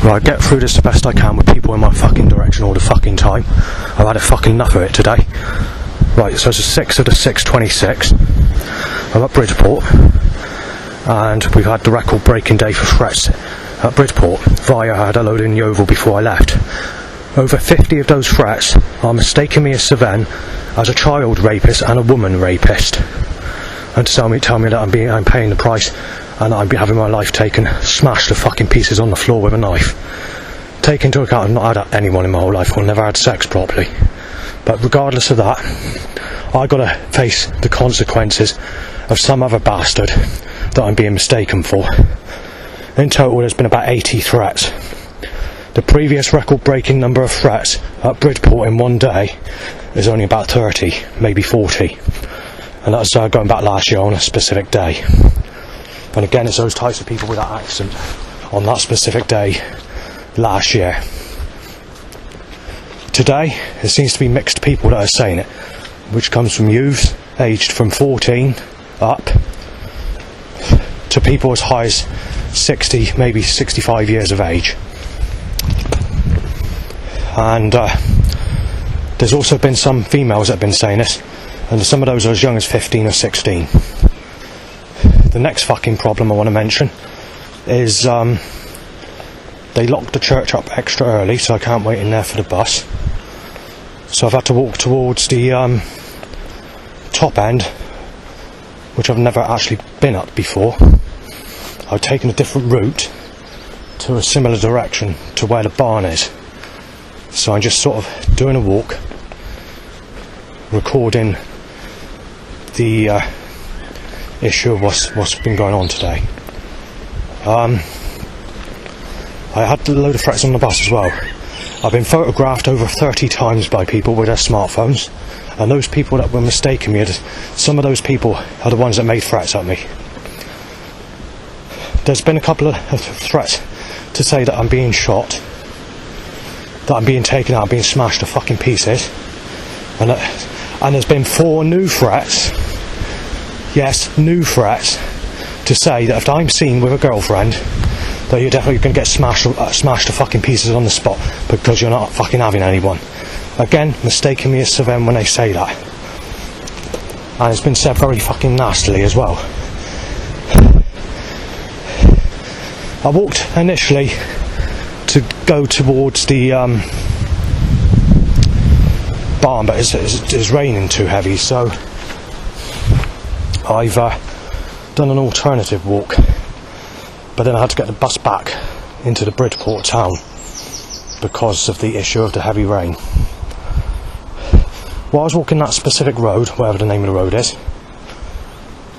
Right, get through this the best I can with people in my fucking direction all the fucking time. I've had a fucking enough of it today. Right, so it's the 6th of the 6th, I'm at Bridport, and we've had the record-breaking day for threats at Bridport. Via had a load in Yeovil before I left. Over 50 of those threats are mistaking me as Sven as a child rapist and a woman rapist, and tell me that I'm paying the price, and I'd be having my life taken, smashed to fucking pieces on the floor with a knife. Take into account I've not had anyone in my whole life, I've never had sex properly. But regardless of that, I gotta face the consequences of some other bastard that I'm being mistaken for. In total, there's been about 80 threats. The previous record-breaking number of threats at Bridport in one day is only about 30, maybe 40. And that's going back last year on a specific day. And again, it's those types of people with that accent on that specific day last year. Today, there seems to be mixed people that are saying it, which comes from youths aged from 14 up to people as high as 60, maybe 65 years of age. And there's also been some females that have been saying this, and some of those are as young as 15 or 16. The next fucking problem I want to mention is they locked the church up extra early, so I can't wait in there for the bus. So I've had to walk towards the top end, which I've never actually been up before. I've taken a different route to a similar direction to where the barn is. So I'm just sort of doing a walk, recording the issue of what's been going on today. I had a load of threats on the bus as well. I've been photographed over 30 times by people with their smartphones, and those people that were mistaking me, some of those people are the ones that made threats at me. There's been a couple of threats to say that I'm being shot, that I'm being taken out, being smashed to fucking pieces, and there's been 4 new threats, yes, new threats, to say that if I'm seen with a girlfriend, that you're definitely going to get smashed to fucking pieces on the spot because you're not fucking having anyone. Again, mistaking me as Sven when they say that, and it's been said very fucking nastily as well. I walked initially to go towards the barn, but it's raining too heavy, so I've done an alternative walk, but then I had to get the bus back into the Bridport town because of the issue of the heavy rain. While I was walking that specific road, whatever the name of the road is,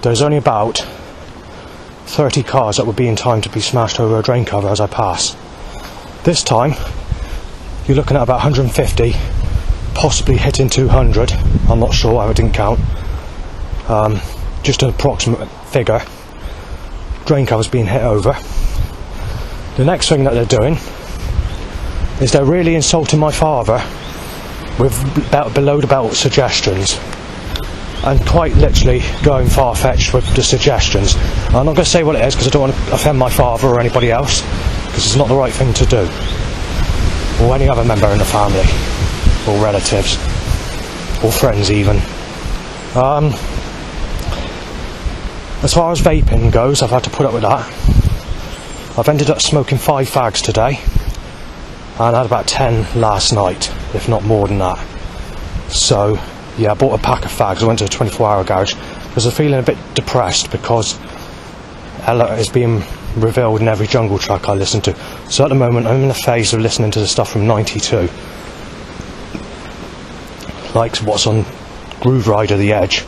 there's only about 30 cars that would be in time to be smashed over a drain cover as I pass. This time, you're looking at about 150, possibly hitting 200, I'm not sure, I didn't count. Just an approximate figure. Drain covers being hit over. The next thing that they're doing is they're really insulting my father with below the belt suggestions, and quite literally going far-fetched with the suggestions. I'm not going to say what it is because I don't want to offend my father or anybody else, because it's not the right thing to do, or any other member in the family, or relatives, or friends even. As far as vaping goes, I've had to put up with that. I've ended up smoking 5 fags today, and I had about 10 last night, if not more than that. So yeah, I bought a pack of fags. I went to a 24-hour garage because I was feeling a bit depressed because Ella is being revealed in every jungle track I listen to. So at the moment I'm in a phase of listening to the stuff from 92, like what's on Groove Rider The Edge,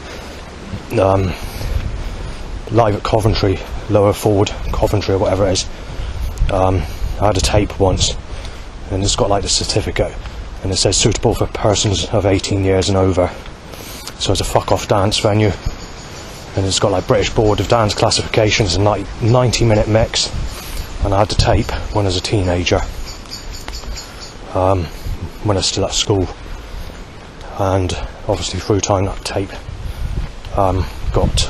live at Coventry, Lower Ford, Coventry or whatever it is. I had a tape once, and it's got like the certificate, and it says suitable for persons of 18 years and over. So it's a fuck off dance venue, and it's got like British Board of Dance classifications, a 90-minute mix, and I had the tape when I was a teenager, when I was still at school, and obviously through time that tape got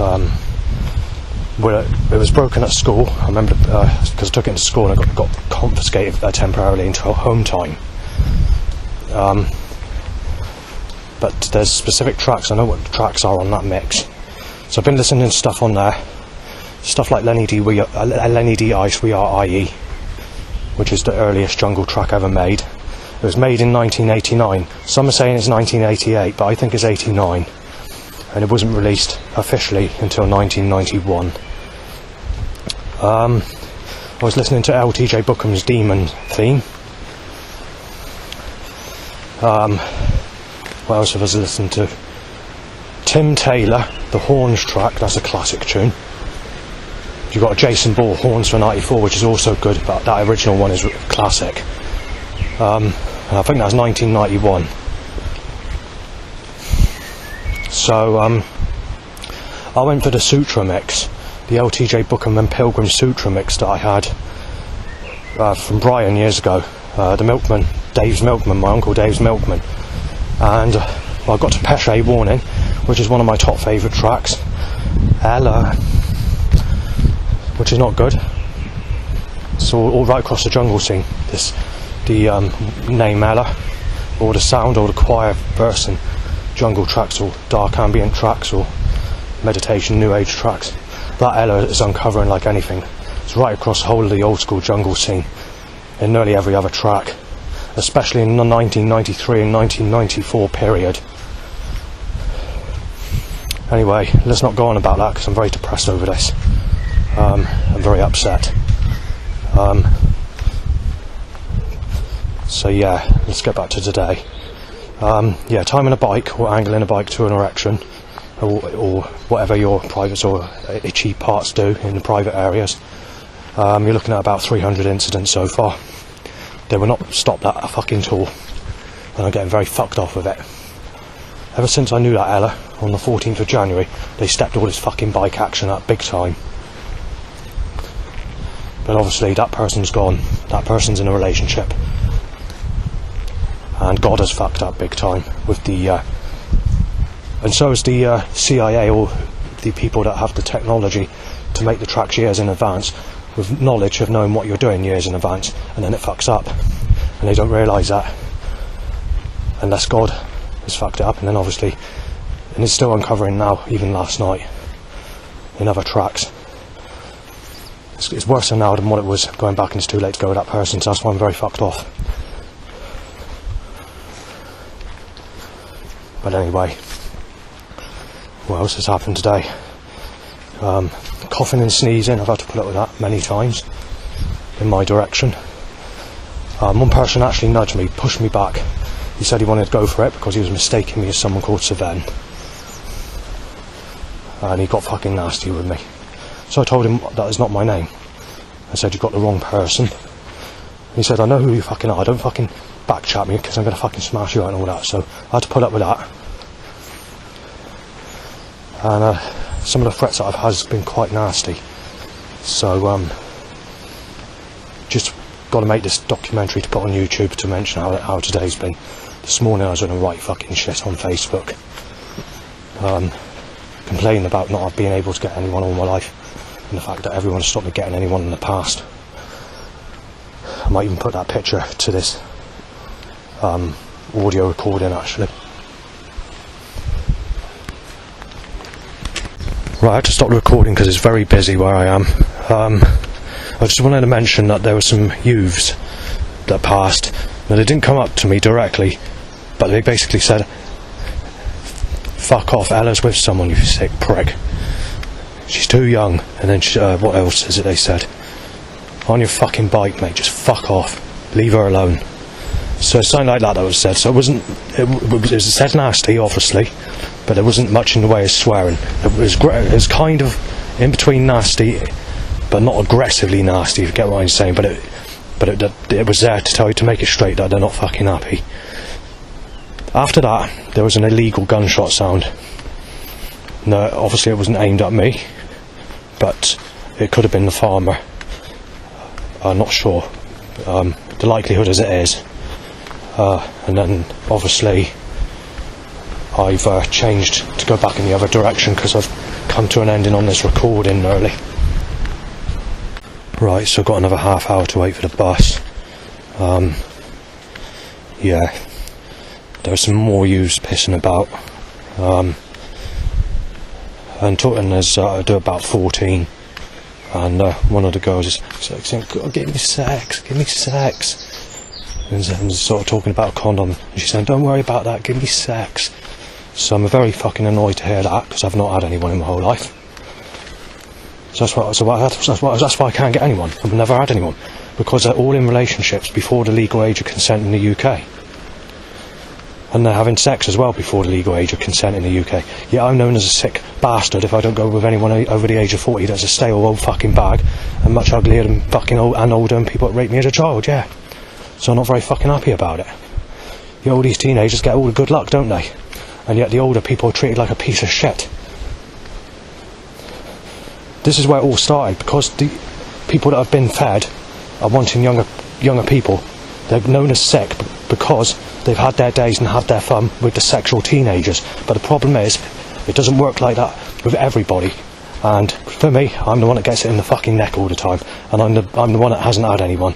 it was broken at school. I remember because I took it into school and I got confiscated temporarily until home time. But there's specific tracks. I know what tracks are on that mix. So I've been listening to stuff on there. Stuff like Lenny D Ice We Are IE, which is the earliest jungle track ever made. It was made in 1989. Some are saying it's 1988, but I think it's 89. And it wasn't released officially until 1991. I was listening to LTJ Bookham's Demon theme. What else have I listened to? Tim Taylor, the Horns track, that's a classic tune. You've got Jason Ball, Horns for 94, which is also good, but that original one is classic. And I think that's 1991. So I went for the Sutra mix, the LTJ Bookham and Pilgrim Sutra mix that I had from Brian years ago, the Milkman, Dave's Milkman, my uncle Dave's Milkman. And I got to Pesce Warning, which is one of my top favourite tracks. Ella, which is not good. It's all right across the jungle scene. The name Ella, or the sound, or the choir verse in jungle tracks, or dark ambient tracks, or meditation, new age tracks. That Ella is uncovering like anything. It's right across the whole of the old school jungle scene in nearly every other track, especially in the 1993 and 1994 period. Anyway, let's not go on about that because I'm very depressed over this. I'm very upset. So yeah, let's get back to today. Yeah, timing a bike or angling a bike to an erection, or whatever your privates or itchy parts do in the private areas. You're looking at about 300 incidents so far. They will not stop that fucking tool, and I'm getting very fucked off with it. Ever since I knew that Ella, on the 14th of January, they stepped all this fucking bike action up big time. But obviously that person's gone, that person's in a relationship, and God has fucked up big time with the and so is the CIA, or the people that have the technology to make the tracks years in advance, with knowledge of knowing what you're doing years in advance, and then it fucks up, and they don't realise that unless God has fucked it up. And then obviously, and it's still uncovering now, even last night, in other tracks. It's worse now than what it was going back, and it's too late to go with that person, so that's why I'm very fucked off. But anyway, what else has happened today? Coughing and sneezing, I've had to put up with that many times in my direction. One person actually nudged me, pushed me back. He said he wanted to go for it because he was mistaking me as someone called Sven, and he got fucking nasty with me. So I told him that is not my name. I said, you've got the wrong person. He said, I know who you fucking are, don't fucking backchat me because I'm going to fucking smash you out and all that. So I had to put up with that. And some of the threats that I've had has been quite nasty. So just got to make this documentary to put on YouTube to mention how today's been. This morning I was doing a right fucking shit on Facebook, complaining about not being able to get anyone all my life, and the fact that everyone stopped me getting anyone in the past. I might even put that picture to this audio recording actually. Right, I had to stop the recording because it's very busy where I am. I just wanted to mention that there were some youths that passed. Now, they didn't come up to me directly, but they basically said, fuck off, Ella's with someone, you sick prick. She's too young. And then what else is it they said? On your fucking bike, mate, just fuck off. Leave her alone. So it's something like that was said. So it was said nasty, obviously, but there wasn't much in the way of swearing. It was kind of in between nasty, but not aggressively nasty, if you get what I'm saying. But it was there to tell you, to make it straight, that they're not fucking happy. After that, there was an illegal gunshot sound. No, obviously it wasn't aimed at me, but it could have been the farmer. I'm not sure. The likelihood is it is. And then obviously I've changed to go back in the other direction because I've come to an ending on this recording early. Right, so I've got another half hour to wait for the bus. Yeah, there's some more yous pissing about. And there's I do about 14, and one of the girls is saying, "Give me sex, give me sex," and sort of talking about a condom. And she's saying, "Don't worry about that, give me sex." So I'm very fucking annoyed to hear that, because I've not had anyone in my whole life. So that's why I can't get anyone. I've never had anyone, because they're all in relationships before the legal age of consent in the UK. And they're having sex as well before the legal age of consent in the UK. Yeah, I'm known as a sick bastard if I don't go with anyone over the age of 40 that's a stale old fucking bag and much uglier than fucking old and older than people that raped me as a child, yeah. So I'm not very fucking happy about it. You know, all these teenagers get all the good luck, don't they? And yet the older people are treated like a piece of shit. This is where it all started, because the people that have been fed are wanting younger people. They're known as sick because they've had their days and had their fun with the sexual teenagers. But the problem is, it doesn't work like that with everybody. And for me, I'm the one that gets it in the fucking neck all the time, and I'm the one that hasn't had anyone.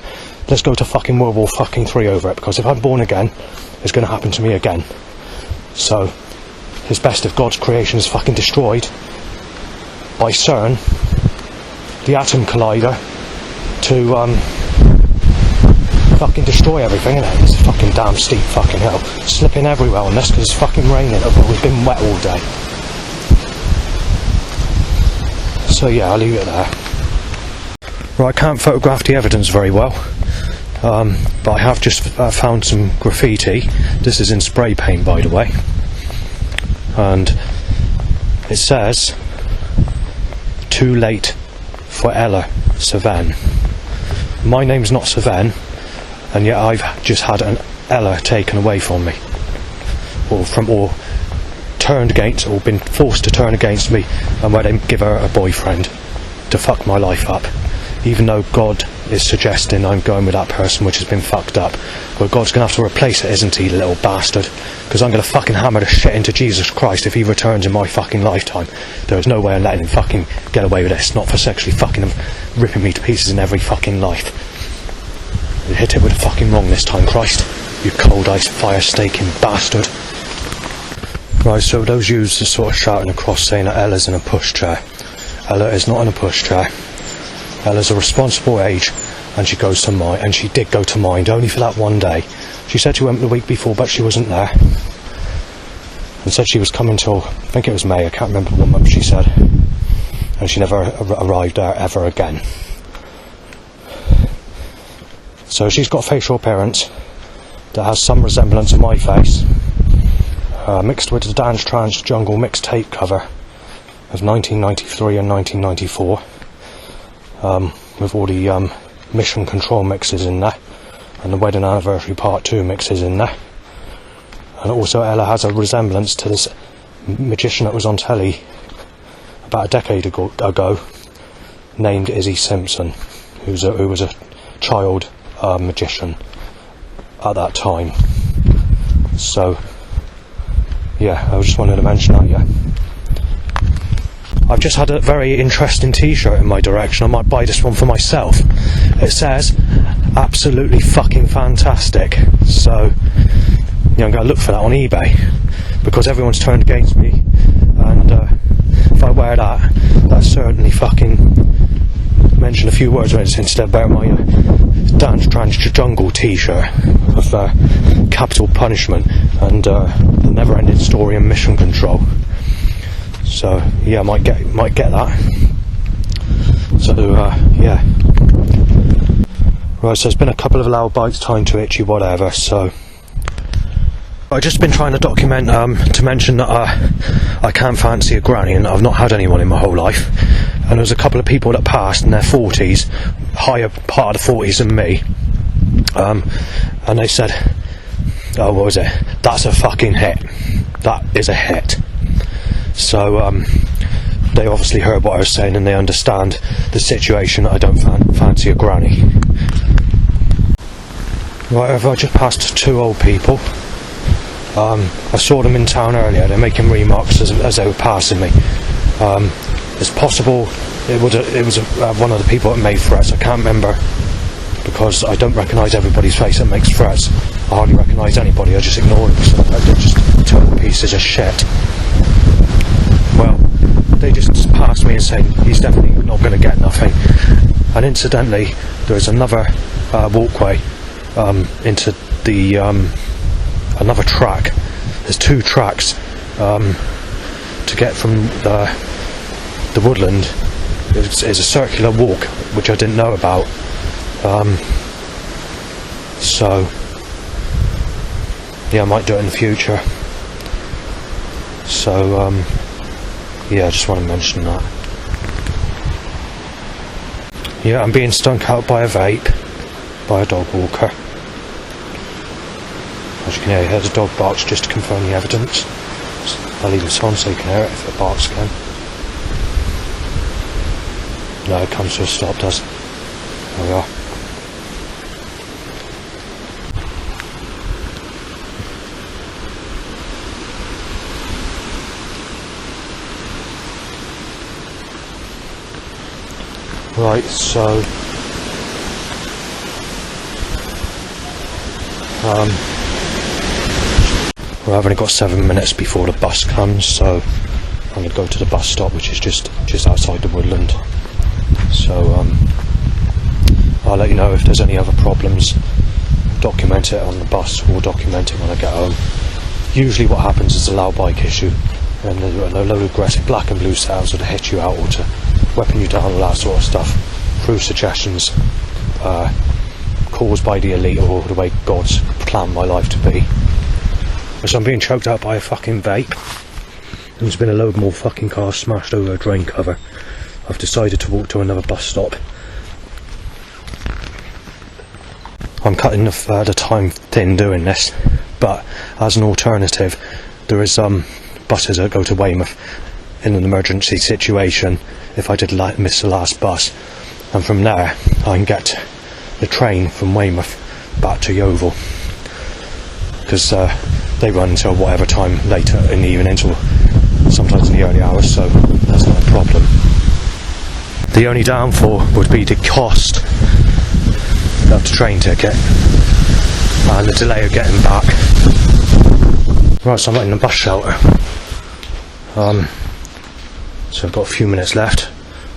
Let's go to fucking World War fucking 3 over it, because if I'm born again, it's going to happen to me again. So it's best if God's creation is fucking destroyed by CERN, the atom collider, to fucking destroy everything, innit? It's fucking damn steep fucking hill. Slipping everywhere on this because it's fucking raining. We've been wet all day. So yeah, I'll leave it there. Right, I can't photograph the evidence very well, but I have just found some graffiti. This is in spray paint, by the way, and it says, "Too late for Ella, Sven." My name's not Sven, and yet I've just had an Ella taken away from me, or turned against, or been forced to turn against me, and where they give her a boyfriend to fuck my life up. Even though God is suggesting I'm going with that person which has been fucked up, but God's going to have to replace it, isn't he, little bastard? Because I'm going to fucking hammer the shit into Jesus Christ if he returns in my fucking lifetime. There is no way I'm letting him fucking get away with this, not for sexually fucking him, ripping me to pieces in every fucking life. You hit it with a fucking wrong this time, Christ. You cold ice fire staking bastard. Right, so those youths are sort of shouting across saying that Ella's in a pushchair. Ella is not in a pushchair. Ella's a responsible age, and she goes to Mind, and she did go to Mind only for that one day. She said she went the week before, but she wasn't there, and said she was coming till, I think it was May, I can't remember what month she said, and she never arrived there ever again. So she's got a facial appearance that has some resemblance of my face, mixed with the Dance Trance Jungle mixtape cover of 1993 and 1994. With all the Mission Control mixes in there, and the Wedding Anniversary Part 2 mixes in there. And also Ella has a resemblance to this magician that was on telly about a decade ago named Izzy Simpson, who was a child magician at that time. So yeah, I just wanted to mention that, yeah. I've just had a very interesting t-shirt in my direction. I might buy this one for myself. It says, "Absolutely fucking fantastic." So, I'm going to look for that on eBay, because everyone's turned against me, and if I wear that, that's certainly fucking mention a few words when it's instead of wearing my Dance Trance Jungle t-shirt of Capital Punishment and the Never-Ending Story and Mission Control. So yeah, I might get that. So yeah. Right, so there's been a couple of loud bites, time to itchy, whatever. So I've just been trying to document to mention that I can't fancy a granny, and I've not had anyone in my whole life. And there's a couple of people that passed in their 40s, higher part of the 40s than me, and they said, "Oh, what was it? That's a fucking hit. That is a hit." So they obviously heard what I was saying, and they understand the situation that I don't fancy a granny. Right, I've just passed two old people. I saw them in town earlier. They're making remarks as they were passing me. It's possible It was one of the people that made threats. I can't remember, because I don't recognise everybody's face that makes threats. I hardly recognise anybody. I just ignore them. So they're just total pieces of shit. Well, they just passed me and saying he's definitely not going to get nothing. And incidentally, there's another walkway into the another track. There's 2 tracks to get from the woodland. It's a circular walk, which I didn't know about. So yeah, I might do it in the future. So yeah, I just want to mention that. Yeah, I'm being stunk out by a vape, by a dog walker. As you can hear, the dog barks just to confirm the evidence. I'll leave this on so you can hear it if it barks again. No, it comes to a stop, does. There we are. Right, so I've only got 7 minutes before the bus comes, so I'm going to go to the bus stop, which is just outside the woodland. So I'll let you know if there's any other problems. Document it on the bus, or document it when I get home. Usually what happens is a loud bike issue, and there's a load of aggressive black and blue sounds that hit you out or to weapon you down, all that sort of stuff, through suggestions caused by the elite, or the way God's planned my life to be. So I'm being choked out by a fucking vape, and there's been a load more fucking cars smashed over a drain cover. I've decided to walk to another bus stop. I'm cutting the time thin doing this, but as an alternative, there is buses that go to Weymouth in an emergency situation if I did miss the last bus, and from there I can get the train from Weymouth back to Yeovil, because they run until whatever time later in the evening, until sometimes in the early hours, so that's not a problem. The only downfall would be the cost of the train ticket and the delay of getting back. Right, so I'm in the bus shelter. So I've got a few minutes left.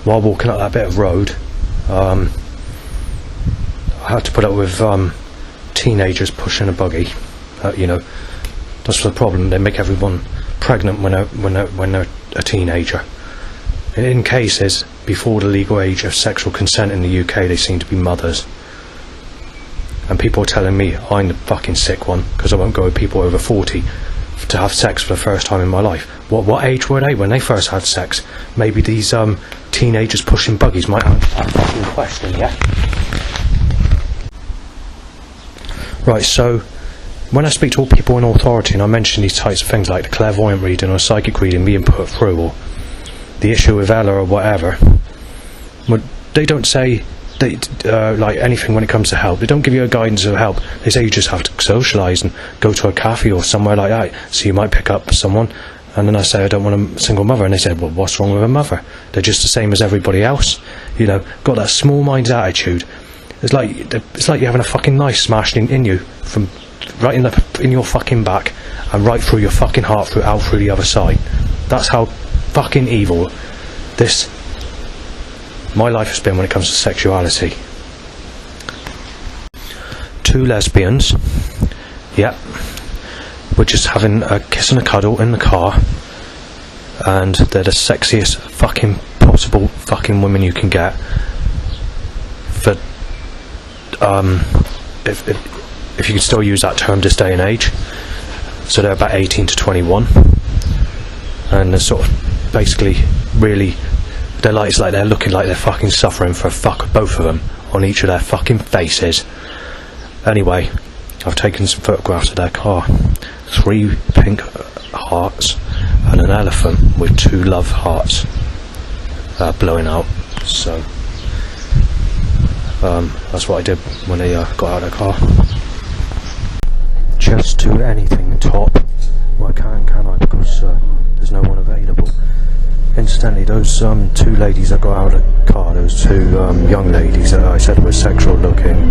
While walking up that bit of road, I had to put up with teenagers pushing a buggy. You know, that's the problem. They make everyone pregnant when they're a teenager. In cases before the legal age of sexual consent in the UK, they seem to be mothers. And people are telling me I'm the fucking sick one because I won't go with people over 40 to have sex for the first time in my life. What age were they when they first had sex? Maybe these teenagers pushing buggies might have that in question, yeah? Right, so when I speak to all people in authority and I mention these types of things like the clairvoyant reading or psychic reading being put through, or the issue with Ella or whatever, they don't say like anything when it comes to help. They don't give you a guidance of help. They say you just have to socialise and go to a cafe or somewhere like that, so you might pick up someone. And then I say I don't want a single mother, and they say, well, what's wrong with a mother? They're just the same as everybody else, you know. Got that small minded attitude. It's like you're having a fucking knife smashed in you from right in your fucking back and right through your fucking heart, out through the other side. That's how fucking evil my life has been when it comes to sexuality. 2 lesbians, yep, we're just having a kiss and a cuddle in the car, and they're the sexiest fucking possible fucking women you can get for if you can still use that term this day and age. So they're about 18 to 21, and they're sort of basically really, it's like they're looking like they're fucking suffering for a fuck, both of them, on each of their fucking faces. Anyway, I've taken some photographs of their car. 3 pink hearts and an elephant with 2 love hearts blowing out. So that's what I did when they got out of the car. Just do anything top. Well, I can't I? Because there's there's no one available. Incidentally, those two ladies that got out of the car, those two young ladies that I said were sexual looking,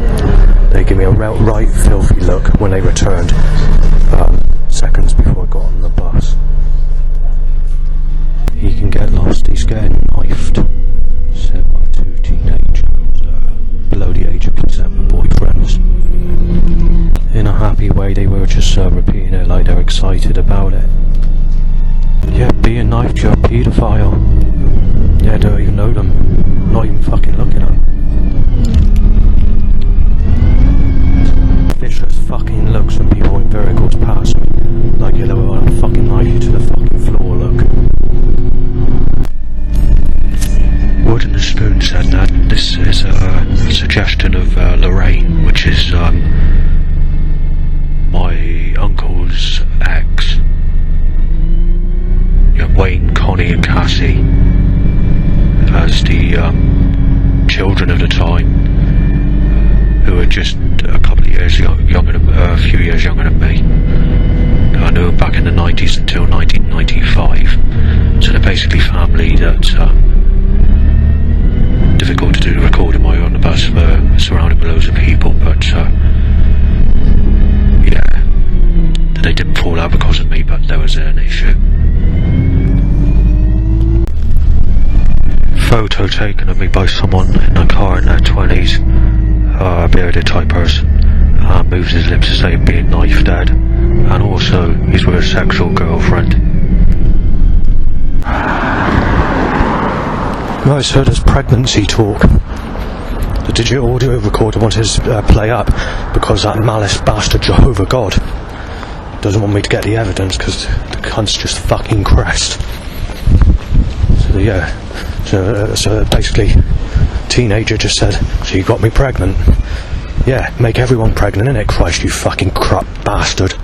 they gave me a right filthy look when they returned, seconds before I got on the bus. He can get lost, he's getting knifed, said by two teenage girls below the age of consent with boyfriends. In a happy way, they were just repeating it like they're excited about it. Yeah, being knifed, you're a paedophile. Yeah, don't even know them. Not even fucking looking at them. Vicious fucking looks when people in vehicles pass me. Like they want to fucking knife you to the fucking floor, look. Wood and the Spoon said that this is a suggestion of Lorraine, which is my uncle's ex. Wayne, Connie and Cassie as the children of the time, who are just a couple of years a few years younger than me. I knew them back in the 90s until 1995, so they're basically family that difficult to do recording while you're on the bus, surrounded by loads of people, but yeah, they didn't fall out because of me, but there was an issue. Photo taken of me by someone in a car in their 20s, a bearded type person, moves his lips to say being knife dead, and also he's with a sexual girlfriend. Right, so there's pregnancy talk. The digital audio recorder wanted to play up because that malice bastard Jehovah God doesn't want me to get the evidence because the cunt's just fucking crest. So yeah, so basically, teenager just said, so you got me pregnant? Yeah, make everyone pregnant, innit, Christ, you fucking crap bastard.